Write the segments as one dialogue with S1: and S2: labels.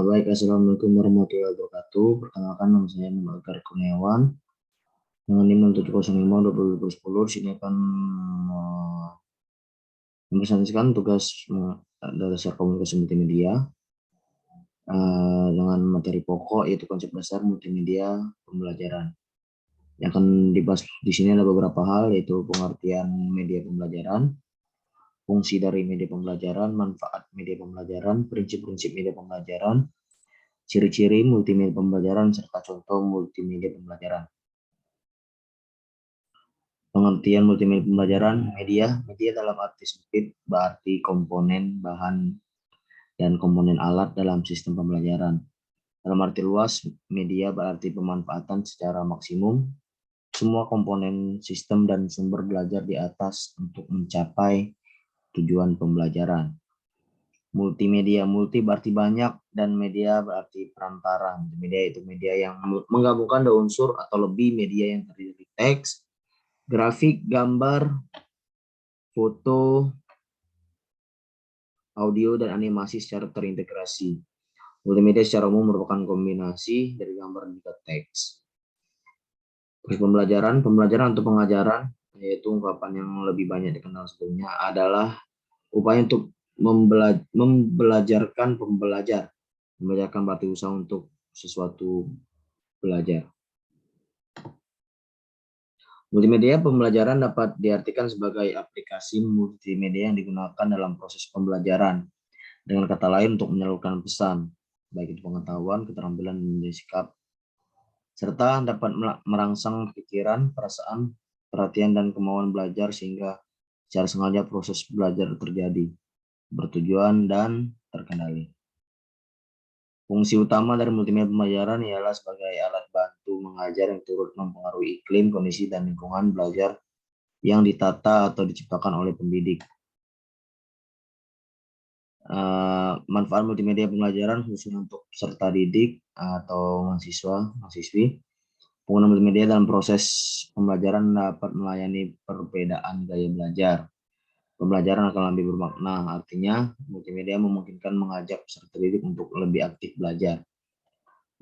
S1: Baik, Assalamualaikum warahmatullahi wabarakatuh. Perkenalkan, nama saya Muhammad Akar Kurniawan dengan NIM 705-2010. Sini akan mempresentasikan tugas dasar komunikasi multimedia dengan materi pokok yaitu konsep dasar multimedia pembelajaran. Yang akan dibahas di sini ada beberapa hal, yaitu pengertian media pembelajaran, fungsi dari media pembelajaran, manfaat media pembelajaran, prinsip-prinsip media pembelajaran, ciri-ciri multimedia pembelajaran, serta contoh multimedia pembelajaran. Pengertian multimedia pembelajaran, media dalam arti sempit berarti komponen, bahan, dan komponen alat dalam sistem pembelajaran. Dalam arti luas, media berarti pemanfaatan secara maksimum semua komponen sistem dan sumber belajar di atas untuk mencapai tujuan pembelajaran. Multimedia, multi berarti banyak, dan media berarti perantara. Media itu media yang menggabungkan dua unsur atau lebih media yang terdiri dari teks, grafik, gambar, foto, audio, dan animasi secara terintegrasi. Multimedia secara umum merupakan kombinasi dari gambar dan juga teks. Terus pembelajaran atau pengajaran, yaitu ungkapan yang lebih banyak dikenal sebelumnya, adalah upaya untuk membelajarkan pembelajar. Membelajarkan berarti usaha untuk sesuatu belajar. Multimedia pembelajaran dapat diartikan sebagai aplikasi multimedia yang digunakan dalam proses pembelajaran. Dengan kata lain, untuk menyalurkan pesan, baik itu pengetahuan, keterampilan, dan sikap, serta dapat merangsang pikiran, perasaan, perhatian, dan kemauan belajar sehingga secara sengaja proses belajar terjadi, bertujuan, dan terkendali. Fungsi utama dari multimedia pembelajaran ialah sebagai alat bantu mengajar yang turut mempengaruhi iklim, kondisi, dan lingkungan belajar yang ditata atau diciptakan oleh pendidik. Manfaat multimedia pembelajaran khususnya untuk peserta didik atau mahasiswi. Penggunaan multimedia dalam proses pembelajaran dapat melayani perbedaan gaya belajar. Pembelajaran akan lebih bermakna, artinya multimedia memungkinkan mengajak peserta didik untuk lebih aktif belajar.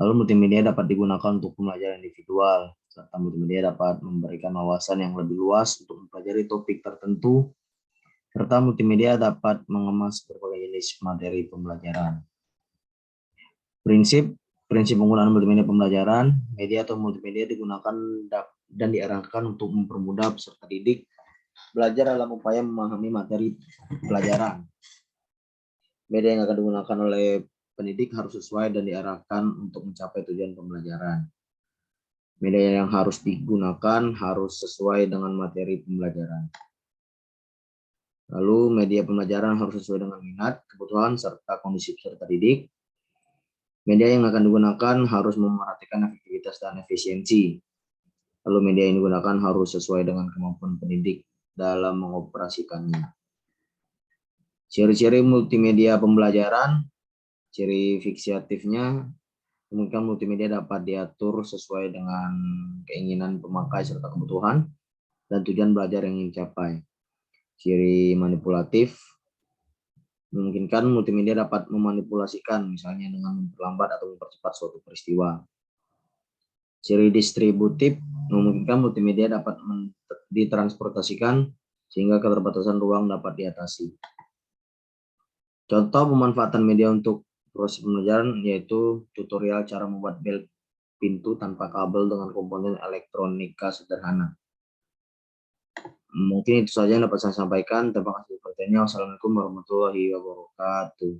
S1: Lalu multimedia dapat digunakan untuk pembelajaran individual, serta multimedia dapat memberikan wawasan yang lebih luas untuk mempelajari topik tertentu, serta multimedia dapat mengemas berbagai jenis materi pembelajaran. Prinsip penggunaan multimedia pembelajaran, media atau multimedia digunakan dan diarahkan untuk mempermudah peserta didik belajar dalam upaya memahami materi pelajaran. Media yang akan digunakan oleh pendidik harus sesuai dan diarahkan untuk mencapai tujuan pembelajaran. Media yang harus digunakan harus sesuai dengan materi pembelajaran. Lalu media pembelajaran harus sesuai dengan minat, kebutuhan, serta kondisi peserta didik. Media yang akan digunakan harus memperhatikan efektivitas dan efisiensi. Lalu media yang digunakan harus sesuai dengan kemampuan pendidik dalam mengoperasikannya. Ciri-ciri multimedia pembelajaran, ciri fiksiatifnya, kemungkinan multimedia dapat diatur sesuai dengan keinginan pemakai serta kebutuhan dan tujuan belajar yang ingin dicapai. Ciri manipulatif, memungkinkan multimedia dapat memanipulasikan, misalnya dengan memperlambat atau mempercepat suatu peristiwa. Ciri distributif, memungkinkan multimedia dapat ditransportasikan sehingga keterbatasan ruang dapat diatasi. Contoh pemanfaatan media untuk proses pembelajaran yaitu tutorial cara membuat bel pintu tanpa kabel dengan komponen elektronika sederhana. Mungkin itu saja yang dapat saya sampaikan. Terima kasih perhatiannya. Wassalamualaikum warahmatullahi wabarakatuh.